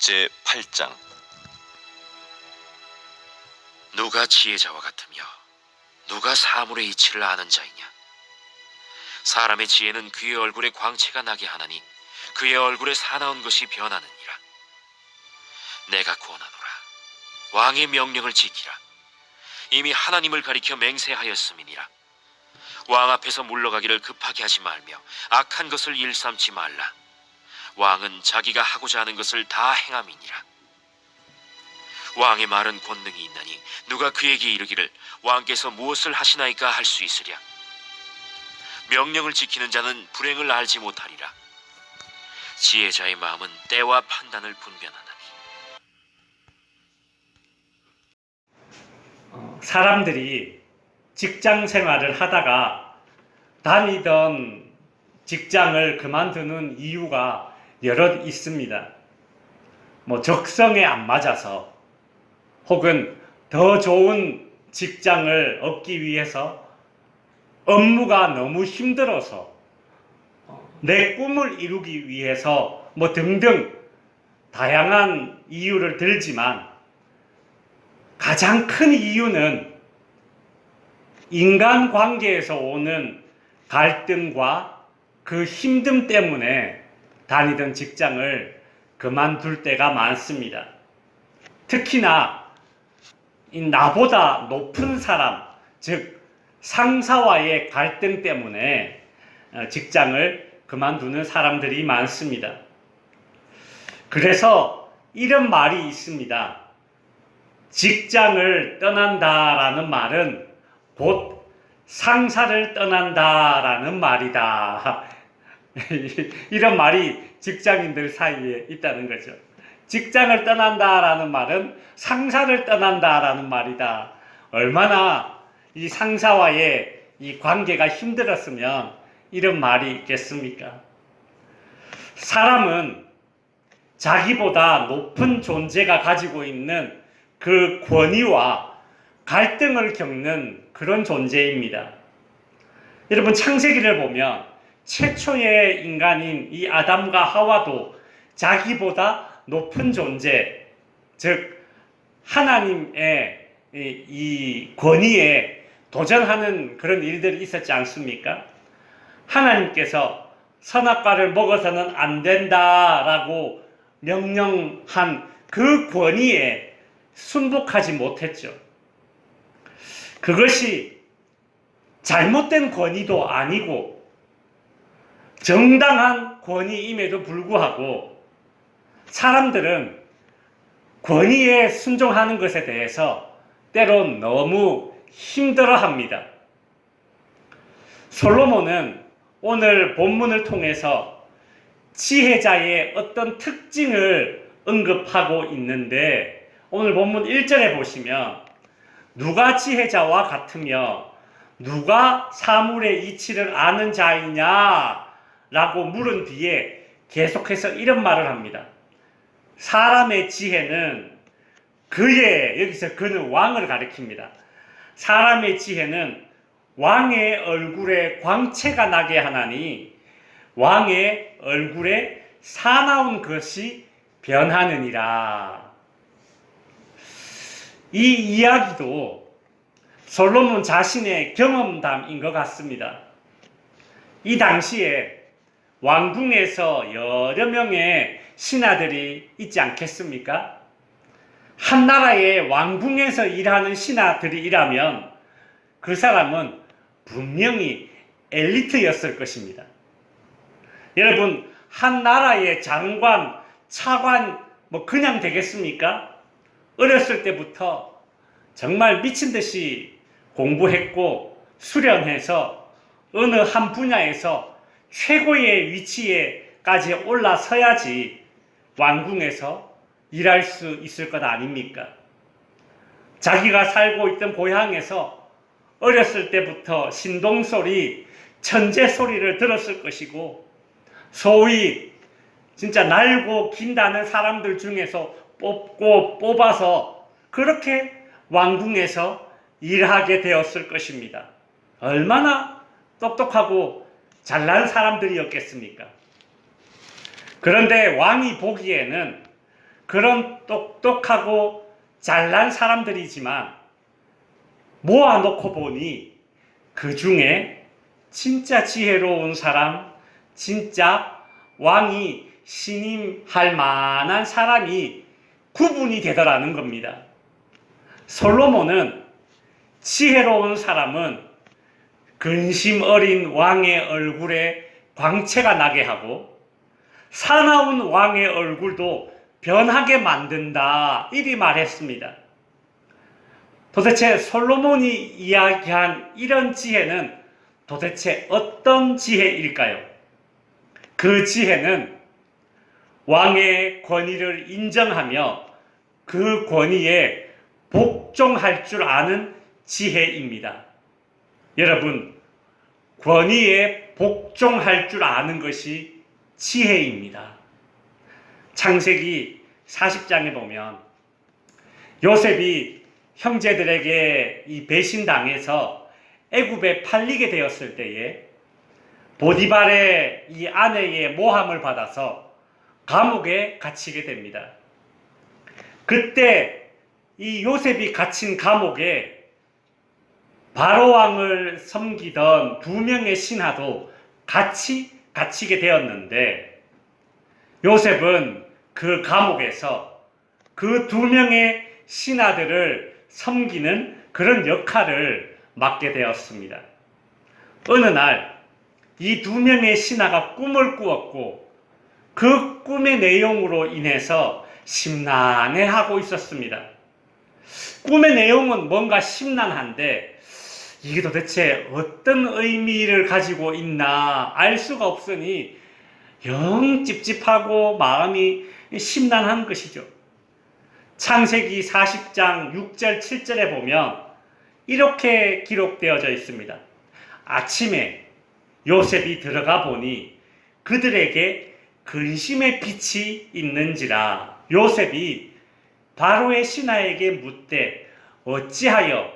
제8장. 누가 지혜자와 같으며 누가 사물의 이치를 아는 자이냐? 사람의 지혜는 그의 얼굴에 광채가 나게 하나니 그의 얼굴에 사나운 것이 변하느니라. 내가 구원하노라. 왕의 명령을 지키라. 이미 하나님을 가리켜 맹세하였음이니라. 왕 앞에서 물러가기를 급하게 하지 말며 악한 것을 일삼지 말라. 왕은 자기가 하고자 하는 것을 다 행함이니라. 왕의 말은 권능이 있나니 누가 그에게 이르기를 왕께서 무엇을 하시나이까 할 수 있으랴. 명령을 지키는 자는 불행을 알지 못하리라. 지혜자의 마음은 때와 판단을 분별하나니. 사람들이 직장 생활을 하다가 다니던 직장을 그만두는 이유가 여럿 있습니다. 적성에 안 맞아서, 혹은 더 좋은 직장을 얻기 위해서 업무가 너무 힘들어서, 내 꿈을 이루기 위해서 등등 다양한 이유를 들지만, 가장 큰 이유는 인간관계에서 오는 갈등과 그 힘듦 때문에 다니던 직장을 그만둘 때가 많습니다. 특히나 나보다 높은 사람, 즉 상사와의 갈등 때문에 직장을 그만두는 사람들이 많습니다. 그래서 이런 말이 있습니다. 직장을 떠난다라는 말은 곧 상사를 떠난다라는 말이다. 이런 말이 직장인들 사이에 있다는 거죠. 직장을 떠난다라는 말은 상사를 떠난다라는 말이다. 얼마나 이 상사와의 이 관계가 힘들었으면 이런 말이 있겠습니까? 사람은 자기보다 높은 존재가 가지고 있는 그 권위와 갈등을 겪는 그런 존재입니다. 여러분, 창세기를 보면 최초의 인간인 이 아담과 하와도 자기보다 높은 존재, 즉 하나님의 이 권위에 도전하는 그런 일들이 있었지 않습니까? 하나님께서 선악과를 먹어서는 안 된다라고 명령한 그 권위에 순복하지 못했죠. 그것이 잘못된 권위도 아니고 정당한 권위임에도 불구하고 사람들은 권위에 순종하는 것에 대해서 때론 너무 힘들어합니다. 솔로몬은 오늘 본문을 통해서 지혜자의 어떤 특징을 언급하고 있는데, 오늘 본문 1절에 보시면 누가 지혜자와 같으며 누가 사물의 이치를 아는 자이냐 라고 물은 뒤에 계속해서 이런 말을 합니다. 사람의 지혜는 여기서 그는 왕을 가리킵니다. 사람의 지혜는 왕의 얼굴에 광채가 나게 하나니 왕의 얼굴에 사나운 것이 변하느니라. 이 이야기도 솔로몬 자신의 경험담인 것 같습니다. 이 당시에 왕궁에서 여러 명의 신하들이 있지 않겠습니까? 한 나라의 왕궁에서 일하는 신하들이라면 그 사람은 분명히 엘리트였을 것입니다. 여러분, 한 나라의 장관, 차관 그냥 되겠습니까? 어렸을 때부터 정말 미친 듯이 공부했고 수련해서 어느 한 분야에서 최고의 위치에까지 올라서야지 왕궁에서 일할 수 있을 것 아닙니까? 자기가 살고 있던 고향에서 어렸을 때부터 신동소리, 천재소리를 들었을 것이고, 소위 진짜 날고 긴다는 사람들 중에서 뽑아서 그렇게 왕궁에서 일하게 되었을 것입니다. 얼마나 똑똑하고 잘난 사람들이었겠습니까? 그런데 왕이 보기에는 그런 똑똑하고 잘난 사람들이지만 모아놓고 보니 그 중에 진짜 지혜로운 사람, 진짜 왕이 신임할 만한 사람이 구분이 되더라는 겁니다. 솔로몬은 지혜로운 사람은 근심 어린 왕의 얼굴에 광채가 나게 하고 사나운 왕의 얼굴도 변하게 만든다, 이리 말했습니다. 도대체 솔로몬이 이야기한 이런 지혜는 도대체 어떤 지혜일까요? 그 지혜는 왕의 권위를 인정하며 그 권위에 복종할 줄 아는 지혜입니다. 여러분, 권위에 복종할 줄 아는 것이 지혜입니다. 창세기 40장에 보면 요셉이 형제들에게 이 배신당해서 애굽에 팔리게 되었을 때에 보디발의 이 아내의 모함을 받아서 감옥에 갇히게 됩니다. 그때 이 요셉이 갇힌 감옥에 바로왕을 섬기던 2명의 신하도 같이 갇히게 되었는데 요셉은 그 감옥에서 그 2명의 신하들을 섬기는 그런 역할을 맡게 되었습니다. 어느 날 이 2명의 신하가 꿈을 꾸었고 그 꿈의 내용으로 인해서 심란해하고 있었습니다. 꿈의 내용은 뭔가 심란한데 이게 도대체 어떤 의미를 가지고 있나 알 수가 없으니 영 찝찝하고 마음이 심란한 것이죠. 창세기 40장 6절 7절에 보면 이렇게 기록되어져 있습니다. 아침에 요셉이 들어가 보니 그들에게 근심의 빛이 있는지라. 요셉이 바로의 신하에게 묻되 어찌하여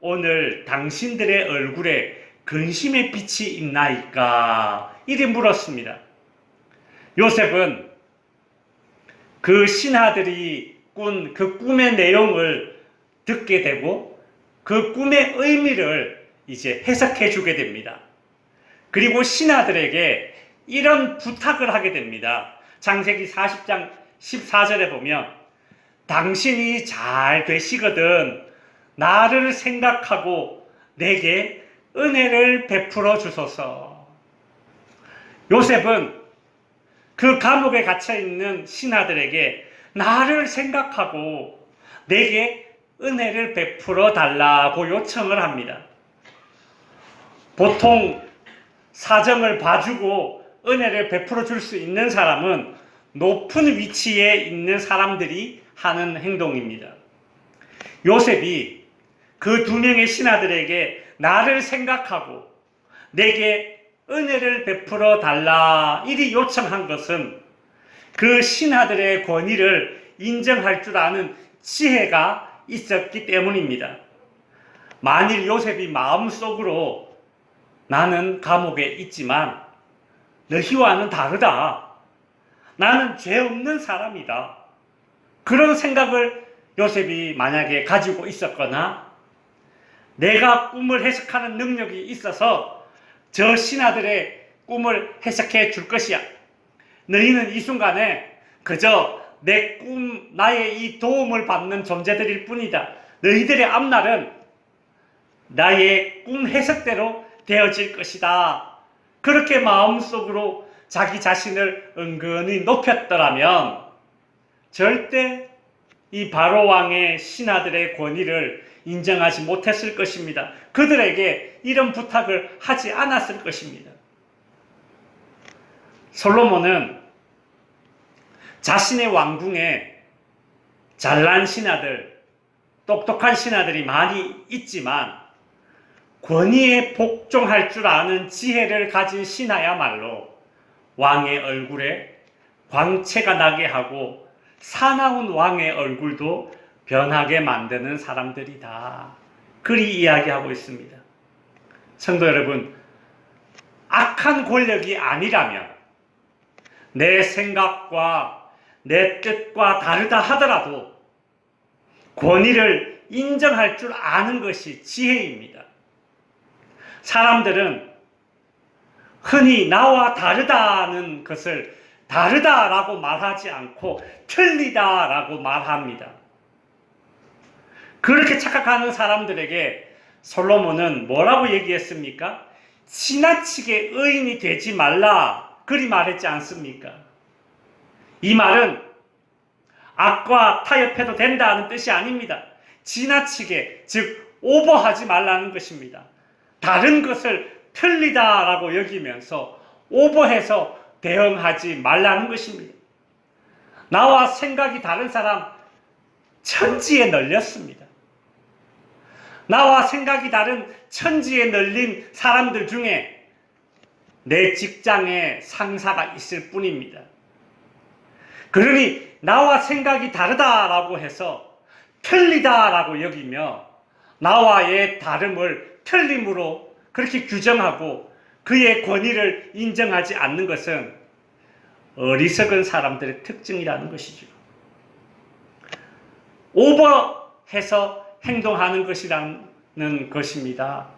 오늘 당신들의 얼굴에 근심의 빛이 있나이까? 이리 물었습니다. 요셉은 그 신하들이 꾼 그 꿈의 내용을 듣게 되고 그 꿈의 의미를 이제 해석해 주게 됩니다. 그리고 신하들에게 이런 부탁을 하게 됩니다. 창세기 40장 14절에 보면 당신이 잘 되시거든 나를 생각하고 내게 은혜를 베풀어 주소서. 요셉은 그 감옥에 갇혀있는 신하들에게 나를 생각하고 내게 은혜를 베풀어 달라고 요청을 합니다. 보통 사정을 봐주고 은혜를 베풀어 줄 수 있는 사람은 높은 위치에 있는 사람들이 하는 행동입니다. 요셉이 그 2명의 신하들에게 나를 생각하고 내게 은혜를 베풀어 달라 이리 요청한 것은 그 신하들의 권위를 인정할 줄 아는 지혜가 있었기 때문입니다. 만일 요셉이 마음속으로 나는 감옥에 있지만 너희와는 다르다. 나는 죄 없는 사람이다. 그런 생각을 요셉이 만약에 가지고 있었거나 내가 꿈을 해석하는 능력이 있어서 저 신하들의 꿈을 해석해 줄 것이야. 너희는 이 순간에 그저 내 꿈, 나의 이 도움을 받는 존재들일 뿐이다. 너희들의 앞날은 나의 꿈 해석대로 되어질 것이다. 그렇게 마음속으로 자기 자신을 은근히 높였더라면 절대 이 바로왕의 신하들의 권위를 인정하지 못했을 것입니다. 그들에게 이런 부탁을 하지 않았을 것입니다. 솔로몬은 자신의 왕궁에 잘난 신하들, 똑똑한 신하들이 많이 있지만 권위에 복종할 줄 아는 지혜를 가진 신하야말로 왕의 얼굴에 광채가 나게 하고 사나운 왕의 얼굴도 변하게 만드는 사람들이다. 그리 이야기하고 있습니다. 성도 여러분, 악한 권력이 아니라면 내 생각과 내 뜻과 다르다 하더라도 권위를 인정할 줄 아는 것이 지혜입니다. 사람들은 흔히 나와 다르다는 것을 다르다라고 말하지 않고 틀리다라고 말합니다. 그렇게 착각하는 사람들에게 솔로몬은 뭐라고 얘기했습니까? 지나치게 의인이 되지 말라, 그리 말했지 않습니까? 이 말은 악과 타협해도 된다는 뜻이 아닙니다. 지나치게, 즉 오버하지 말라는 것입니다. 다른 것을 틀리다라고 여기면서 오버해서 대응하지 말라는 것입니다. 나와 생각이 다른 사람 천지에 널렸습니다. 나와 생각이 다른 천지에 널린 사람들 중에 내 직장에 상사가 있을 뿐입니다. 그러니 나와 생각이 다르다라고 해서 틀리다라고 여기며 나와의 다름을 틀림으로 그렇게 규정하고 그의 권위를 인정하지 않는 것은 어리석은 사람들의 특징이라는 것이죠. 오버해서 행동하는 것이라는 것입니다.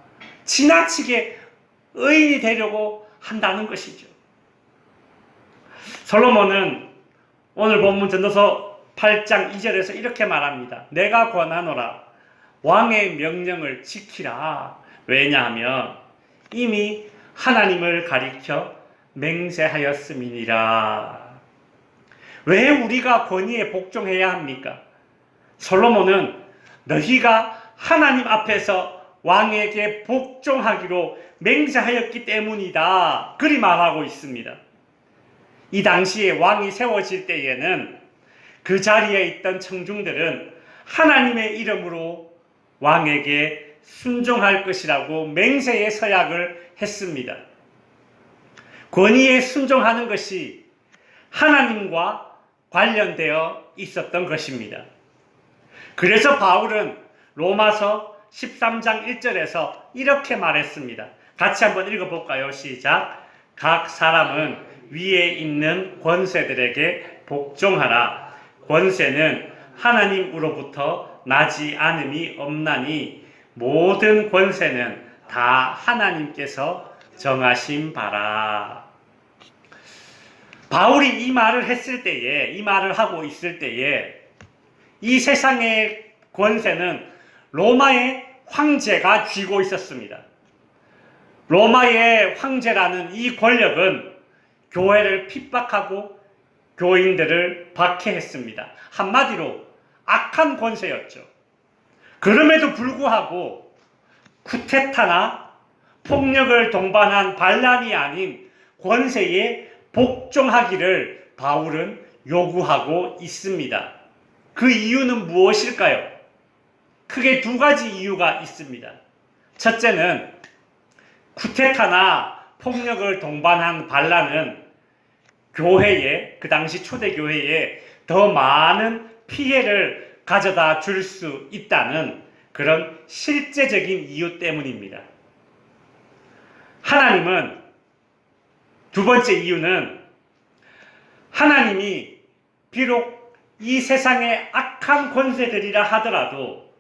지나치게 의인이 되려고 한다는 것이죠. 솔로몬은 오늘 본문 전도서 8장 2절에서 이렇게 말합니다. 내가 권하노라 왕의 명령을 지키라. 왜냐하면 이미 하나님을 가리켜 맹세하였음이니라. 왜 우리가 권위에 복종해야 합니까? 솔로몬은 너희가 하나님 앞에서 왕에게 복종하기로 맹세하였기 때문이다, 그리 말하고 있습니다. 이 당시에 왕이 세워질 때에는 그 자리에 있던 청중들은 하나님의 이름으로 왕에게 순종할 것이라고 맹세의 서약을 했습니다. 권위에 순종하는 것이 하나님과 관련되어 있었던 것입니다. 그래서 바울은 로마서 13장 1절에서 이렇게 말했습니다. 같이 한번 읽어볼까요? 시작. 각 사람은 위에 있는 권세들에게 복종하라. 권세는 하나님으로부터 나지 않음이 없나니 모든 권세는 다 하나님께서 정하신 바라. 바울이 이 말을 했을 때에, 이 말을 하고 있을 때에 이 세상의 권세는 로마의 황제가 쥐고 있었습니다. 로마의 황제라는 이 권력은 교회를 핍박하고 교인들을 박해했습니다. 한마디로 악한 권세였죠. 그럼에도 불구하고 쿠데타나 폭력을 동반한 반란이 아닌 권세에 복종하기를 바울은 요구하고 있습니다. 그 이유는 무엇일까요? 크게 두 가지 이유가 있습니다. 첫째는 쿠데타나 폭력을 동반한 반란은 교회에, 그 당시 초대교회에 더 많은 피해를 가져다 줄 수 있다는 그런 실제적인 이유 때문입니다. 하나님은, 두 번째 이유는 하나님이 비록 이 세상의 악한 권세들이라 하더라도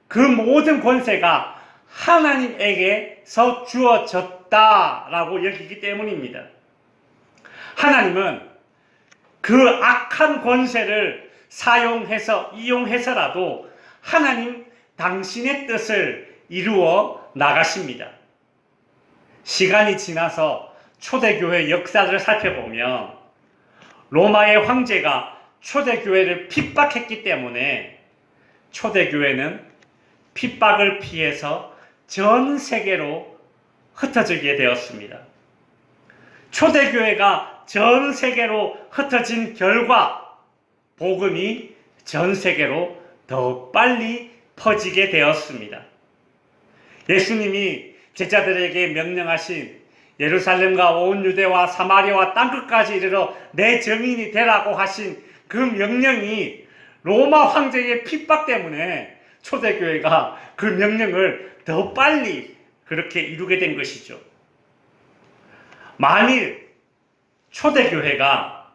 그 모든 권세가 하나님에게서 주어졌다라고 여기기 때문입니다. 하나님은 그 악한 권세를 이용해서라도 하나님 당신의 뜻을 이루어 나가십니다. 시간이 지나서 초대교회 역사를 살펴보면 로마의 황제가 초대교회를 핍박했기 때문에 초대교회는 핍박을 피해서 전 세계로 흩어지게 되었습니다. 초대교회가 전 세계로 흩어진 결과 복음이 전 세계로 더 빨리 퍼지게 되었습니다. 예수님이 제자들에게 명령하신 예루살렘과 온 유대와 사마리아와 땅끝까지 이르러 내 증인이 되라고 하신 그 명령이 로마 황제의 핍박 때문에 초대교회가 그 명령을 더 빨리 그렇게 이루게 된 것이죠. 만일 초대교회가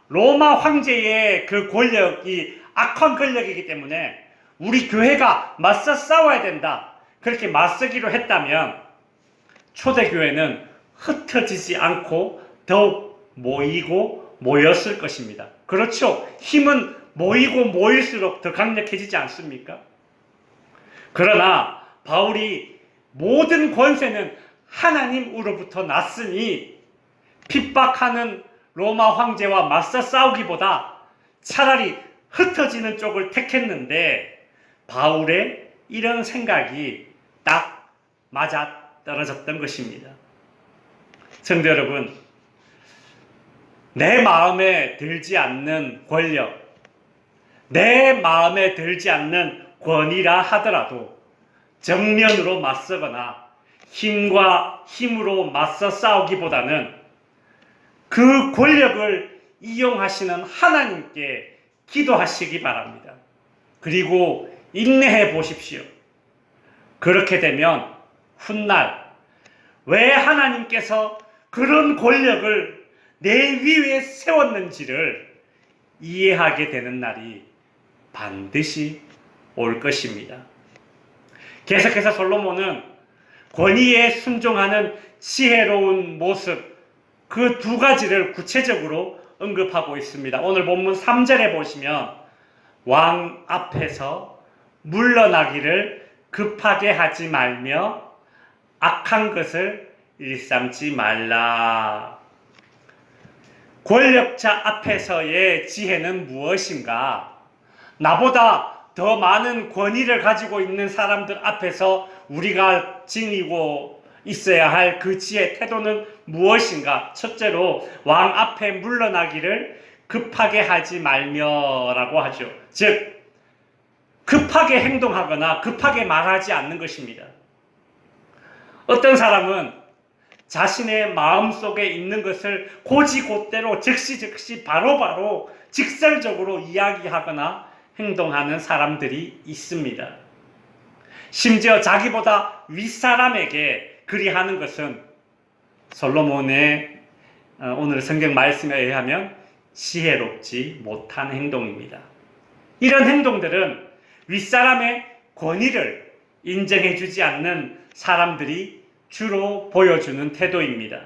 로마 황제의 그 권력이 악한 권력이기 때문에 우리 교회가 맞서 싸워야 된다. 그렇게 맞서기로 했다면 초대교회는 흩어지지 않고 더욱 모이고 모였을 것입니다. 그렇죠. 힘은 모이고 모일수록 더 강력해지지 않습니까? 그러나 바울이 모든 권세는 하나님으로부터 났으니 핍박하는 로마 황제와 맞서 싸우기보다 차라리 흩어지는 쪽을 택했는데 바울의 이런 생각이 딱 맞아 떨어졌던 것입니다. 성도 여러분, 내 마음에 들지 않는 권력, 내 마음에 들지 않는 권위라 하더라도 정면으로 맞서거나 힘과 힘으로 맞서 싸우기보다는 그 권력을 이용하시는 하나님께 기도하시기 바랍니다. 그리고 인내해 보십시오. 그렇게 되면 훗날 왜 하나님께서 그런 권력을 내 위에 세웠는지를 이해하게 되는 날이 반드시 올 것입니다. 계속해서 솔로몬은 권위에 순종하는 지혜로운 모습, 그 두 가지를 구체적으로 언급하고 있습니다. 오늘 본문 3절에 보시면 왕 앞에서 물러나기를 급하게 하지 말며 악한 것을 일삼지 말라. 권력자 앞에서의 지혜는 무엇인가? 나보다 더 많은 권위를 가지고 있는 사람들 앞에서 우리가 지니고 있어야 할 그 지혜 태도는 무엇인가? 첫째로 왕 앞에 물러나기를 급하게 하지 말며라고 하죠. 즉 급하게 행동하거나 급하게 말하지 않는 것입니다. 어떤 사람은 자신의 마음속에 있는 것을 곧이곧대로 즉시 바로바로 직설적으로 이야기하거나 행동하는 사람들이 있습니다. 심지어 자기보다 윗사람에게 그리하는 것은 솔로몬의 오늘 성경 말씀에 의하면 지혜롭지 못한 행동입니다. 이런 행동들은 윗사람의 권위를 인정해주지 않는 사람들이 주로 보여주는 태도입니다.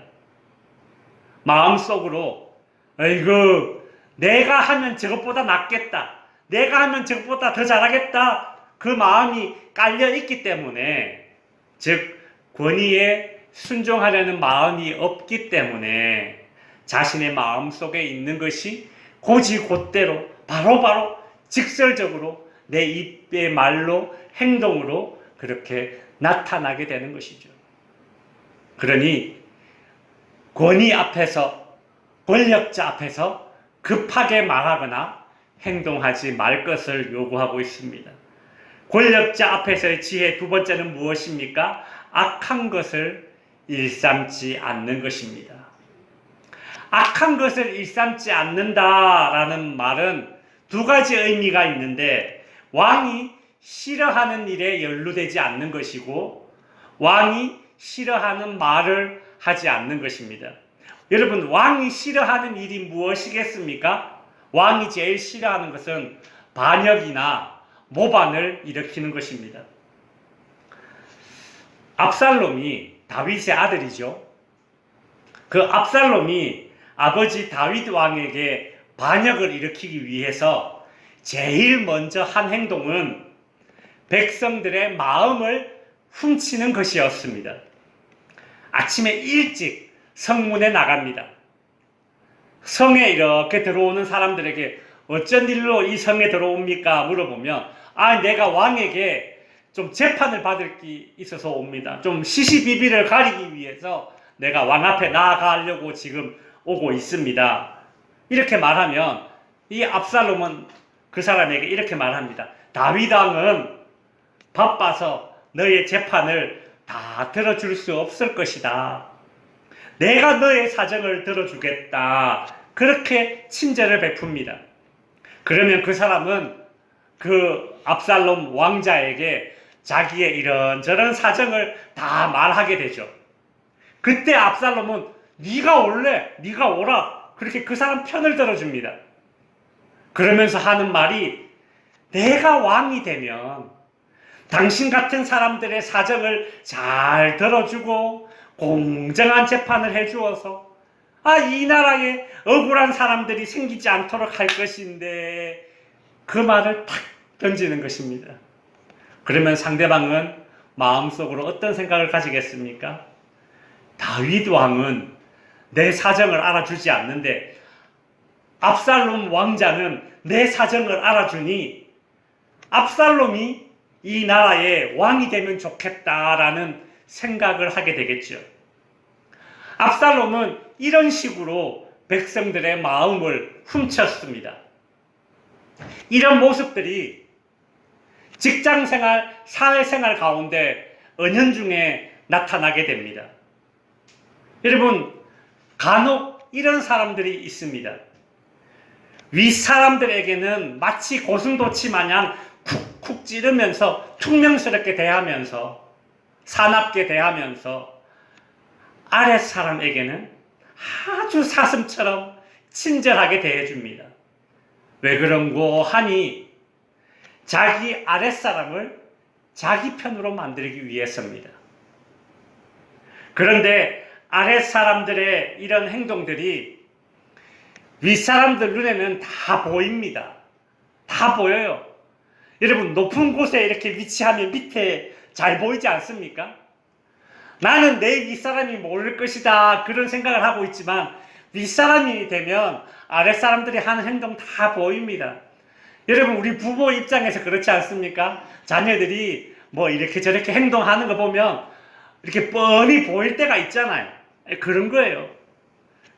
마음속으로 아이고 내가 하면 저것보다 낫겠다, 내가 하면 저것보다 더 잘하겠다, 그 마음이 깔려 있기 때문에, 즉 권위에 순종하려는 마음이 없기 때문에 자신의 마음속에 있는 것이 곧이곧대로 바로바로 직설적으로 내 입의 말로 행동으로 그렇게 나타나게 되는 것이죠. 그러니 권위 앞에서, 권력자 앞에서 급하게 말하거나 행동하지 말 것을 요구하고 있습니다. 권력자 앞에서의 지혜 두 번째는 무엇입니까? 악한 것을 일삼지 않는 것입니다. 악한 것을 일삼지 않는다라는 말은 두 가지 의미가 있는데, 왕이 싫어하는 일에 연루되지 않는 것이고 왕이 싫어하는 말을 하지 않는 것입니다. 여러분, 왕이 싫어하는 일이 무엇이겠습니까? 왕이 제일 싫어하는 것은 반역이나 모반을 일으키는 것입니다. 압살롬이 다윗의 아들이죠. 그 압살롬이 아버지 다윗 왕에게 반역을 일으키기 위해서 제일 먼저 한 행동은 백성들의 마음을 훔치는 것이었습니다. 아침에 일찍 성문에 나갑니다. 성에 이렇게 들어오는 사람들에게 어쩐 일로 이 성에 들어옵니까? 물어보면 내가 왕에게 좀 재판을 받을 게 있어서 옵니다. 좀 시시비비를 가리기 위해서 내가 왕 앞에 나아가려고 지금 오고 있습니다. 이렇게 말하면 이 압살롬은 그 사람에게 이렇게 말합니다. 다윗 왕은 바빠서 너의 재판을 다 들어줄 수 없을 것이다. 내가 너의 사정을 들어주겠다. 그렇게 친절을 베풉니다. 그러면 그 사람은 그 압살롬 왕자에게 자기의 이런저런 사정을 다 말하게 되죠. 그때 압살롬은 네가 올래, 네가 오라, 그렇게 그 사람 편을 들어줍니다. 그러면서 하는 말이 내가 왕이 되면 당신 같은 사람들의 사정을 잘 들어주고 공정한 재판을 해주어서 이 나라에 억울한 사람들이 생기지 않도록 할 것인데 그 말을 탁 던지는 것입니다. 그러면 상대방은 마음속으로 어떤 생각을 가지겠습니까? 다윗 왕은 내 사정을 알아주지 않는데 압살롬 왕자는 내 사정을 알아주니 압살롬이 이 나라의 왕이 되면 좋겠다라는 생각을 하게 되겠죠. 압살롬은 이런 식으로 백성들의 마음을 훔쳤습니다. 이런 모습들이 직장생활, 사회생활 가운데 은연중에 나타나게 됩니다. 여러분, 간혹 이런 사람들이 있습니다. 윗사람들에게는 마치 고슴도치 마냥 쿡쿡 찌르면서 퉁명스럽게 대하면서 사납게 대하면서 아랫사람에게는 아주 사슴처럼 친절하게 대해줍니다. 왜 그런고 하니 자기 아랫사람을 자기 편으로 만들기 위해서입니다. 그런데 아랫사람들의 이런 행동들이 윗사람들 눈에는 다 보입니다. 다 보여요. 여러분, 높은 곳에 이렇게 위치하면 밑에 잘 보이지 않습니까? 나는 내 윗사람이 모를 것이다 그런 생각을 하고 있지만 윗사람이 되면 아랫사람들이 하는 행동 다 보입니다. 여러분, 우리 부모 입장에서 그렇지 않습니까? 자녀들이 뭐 이렇게 저렇게 행동하는 거 보면 이렇게 뻔히 보일 때가 있잖아요. 그런 거예요.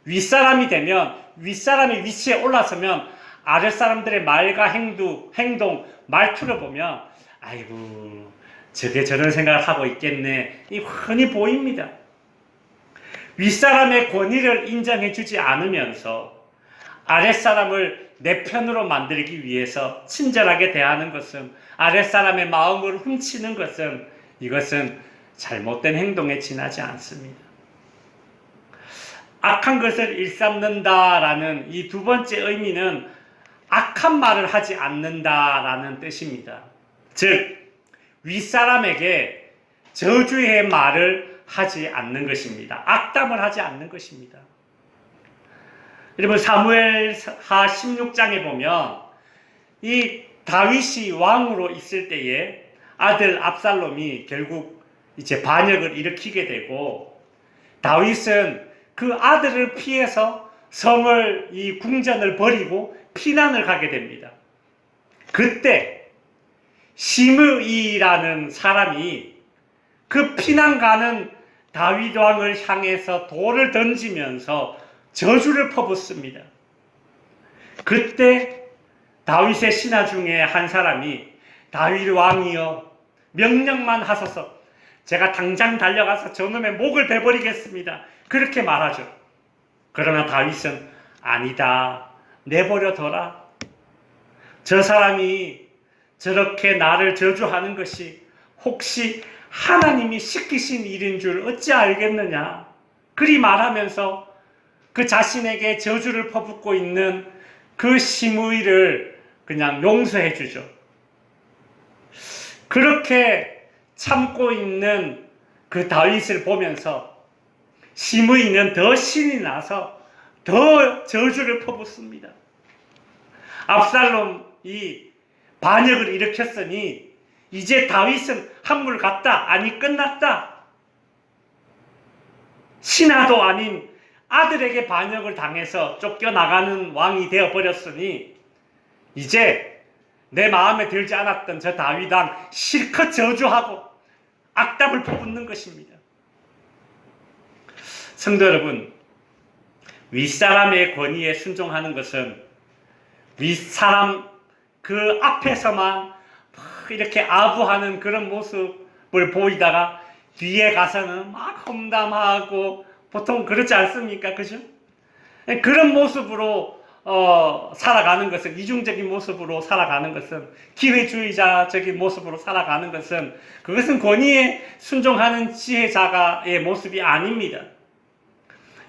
윗사람이 되면 윗사람이 위치에 올라서면 아랫사람들의 말과 행동, 말투를 보면 아이고 저게 저런 생각을 하고 있겠네. 이 흔히 보입니다. 윗사람의 권위를 인정해주지 않으면서 아랫사람을 내 편으로 만들기 위해서 친절하게 대하는 것은, 아랫사람의 마음을 훔치는 것은, 이것은 잘못된 행동에 지나지 않습니다. 악한 것을 일삼는다라는 이 두 번째 의미는 악한 말을 하지 않는다라는 뜻입니다. 즉, 윗사람에게 저주의 말을 하지 않는 것입니다. 악담을 하지 않는 것입니다. 여러분, 사무엘하 16장에 보면 이 다윗이 왕으로 있을 때에 아들 압살롬이 결국 이제 반역을 일으키게 되고, 다윗은 그 아들을 피해서 성을, 이 궁전을 버리고 피난을 가게 됩니다. 그때 시므이라는 사람이 그 피난 가는 다윗 왕을 향해서 돌을 던지면서 저주를 퍼붓습니다. 그때 다윗의 신하 중에 한 사람이 다윗 왕이여 명령만 하소서, 제가 당장 달려가서 저놈의 목을 베버리겠습니다. 그렇게 말하죠. 그러나 다윗은 아니다, 내버려 둬라. 저 사람이 저렇게 나를 저주하는 것이 혹시 하나님이 시키신 일인 줄 어찌 알겠느냐. 그리 말하면서 그 자신에게 저주를 퍼붓고 있는 그 시므이를 그냥 용서해 주죠. 그렇게 참고 있는 그 다윗을 보면서 시므이는 더 신이 나서 더 저주를 퍼붓습니다. 압살롬이 반역을 일으켰으니 이제 다윗은 한물 갔다, 아니 끝났다. 신하도 아닌 아들에게 반역을 당해서 쫓겨나가는 왕이 되어버렸으니 이제 내 마음에 들지 않았던 저 다윗 왕 실컷 저주하고 악담을 퍼붓는 것입니다. 성도 여러분, 윗사람의 권위에 순종하는 것은 윗사람 그 앞에서만 이렇게 아부하는 그런 모습을 보이다가 뒤에 가서는 막 험담하고, 보통 그렇지 않습니까? 그죠? 그런 모습으로 살아가는 것은, 이중적인 모습으로 살아가는 것은, 기회주의자적인 모습으로 살아가는 것은, 그것은 권위에 순종하는 지혜자가의 모습이 아닙니다.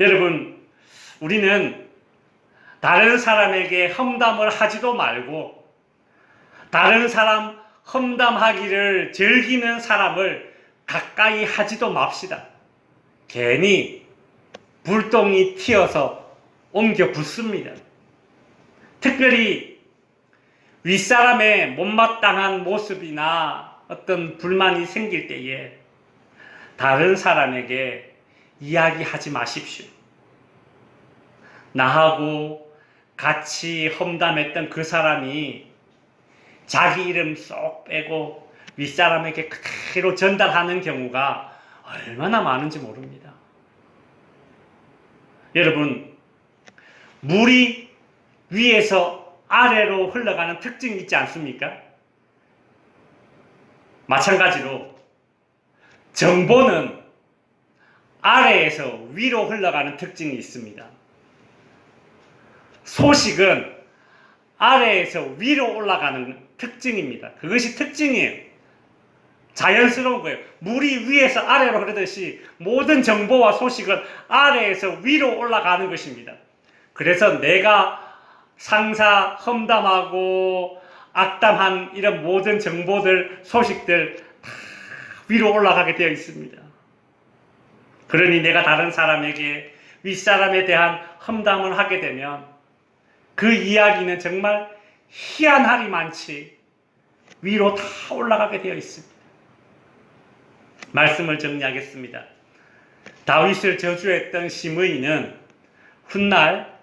여러분, 우리는 다른 사람에게 험담을 하지도 말고 다른 사람 험담하기를 즐기는 사람을 가까이 하지도 맙시다. 괜히 불똥이 튀어서 옮겨 붙습니다. 특별히 윗사람의 못마땅한 모습이나 어떤 불만이 생길 때에 다른 사람에게 이야기하지 마십시오. 나하고 같이 험담했던 그 사람이 자기 이름 쏙 빼고 윗사람에게 그대로 전달하는 경우가 얼마나 많은지 모릅니다. 여러분, 물이 위에서 아래로 흘러가는 특징이 있지 않습니까? 마찬가지로 정보는 아래에서 위로 흘러가는 특징이 있습니다. 소식은 아래에서 위로 올라가는 특징입니다. 그것이 특징이에요. 자연스러운 거예요. 물이 위에서 아래로 흐르듯이 모든 정보와 소식은 아래에서 위로 올라가는 것입니다. 그래서 내가 상사 험담하고 악담한 이런 모든 정보들, 소식들 다 위로 올라가게 되어 있습니다. 그러니 내가 다른 사람에게 윗사람에 대한 험담을 하게 되면 그 이야기는 정말 희한하리만치 위로 다 올라가게 되어 있습니다. 말씀을 정리하겠습니다. 다윗을 저주했던 시므이는 훗날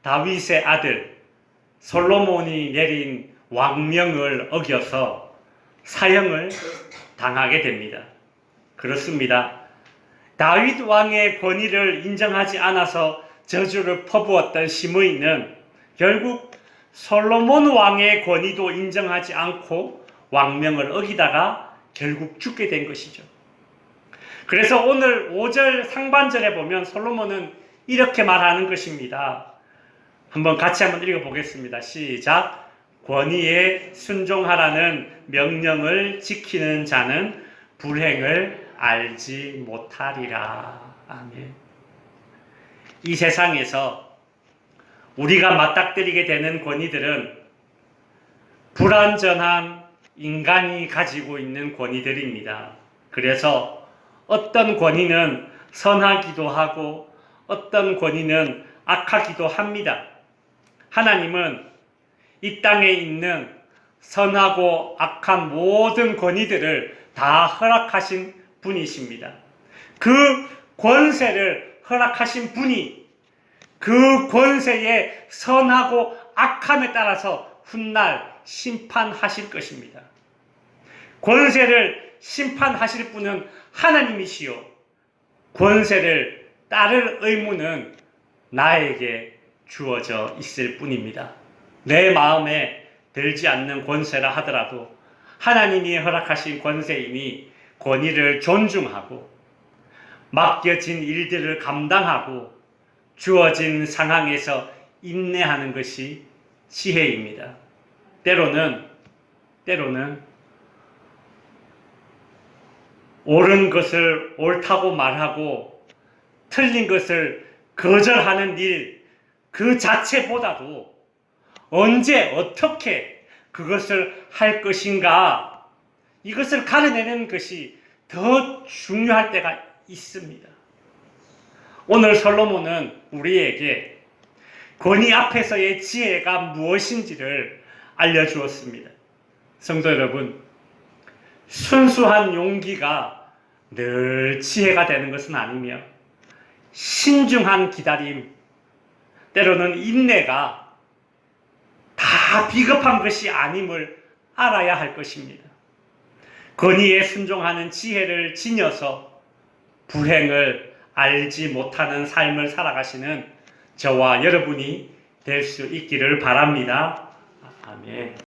다윗의 아들 솔로몬이 내린 왕명을 어겨서 사형을 당하게 됩니다. 그렇습니다. 다윗 왕의 권위를 인정하지 않아서 저주를 퍼부었던 시므이는 결국 솔로몬 왕의 권위도 인정하지 않고 왕명을 어기다가 결국 죽게 된 것이죠. 그래서 오늘 5절 상반절에 보면 솔로몬은 이렇게 말하는 것입니다. 같이 한번 읽어보겠습니다. 시작. 권위에 순종하라는 명령을 지키는 자는 불행을 알지 못하리라. 아멘. 이 세상에서 우리가 맞닥뜨리게 되는 권위들은 불완전한 인간이 가지고 있는 권위들입니다. 그래서 어떤 권위는 선하기도 하고 어떤 권위는 악하기도 합니다. 하나님은 이 땅에 있는 선하고 악한 모든 권위들을 다 허락하신 분이십니다. 그 권세를 허락하신 분이 그 권세의 선하고 악함에 따라서 훗날 심판하실 것입니다. 권세를 심판하실 분은 하나님이시요 권세를 따를 의무는 나에게 주어져 있을 뿐입니다. 내 마음에 들지 않는 권세라 하더라도 하나님이 허락하신 권세이니 권위를 존중하고 맡겨진 일들을 감당하고 주어진 상황에서 인내하는 것이 지혜입니다. 때로는 옳은 것을 옳다고 말하고 틀린 것을 거절하는 일 그 자체보다도 언제 어떻게 그것을 할 것인가 이것을 가려내는 것이 더 중요할 때가 있습니다. 오늘 솔로몬은 우리에게 권위 앞에서의 지혜가 무엇인지를 알려주었습니다. 성도 여러분, 순수한 용기가 늘 지혜가 되는 것은 아니며 신중한 기다림, 때로는 인내가 다 비겁한 것이 아님을 알아야 할 것입니다. 권위에 순종하는 지혜를 지녀서 불행을 알지 못하는 삶을 살아가시는 저와 여러분이 될 수 있기를 바랍니다. 아멘.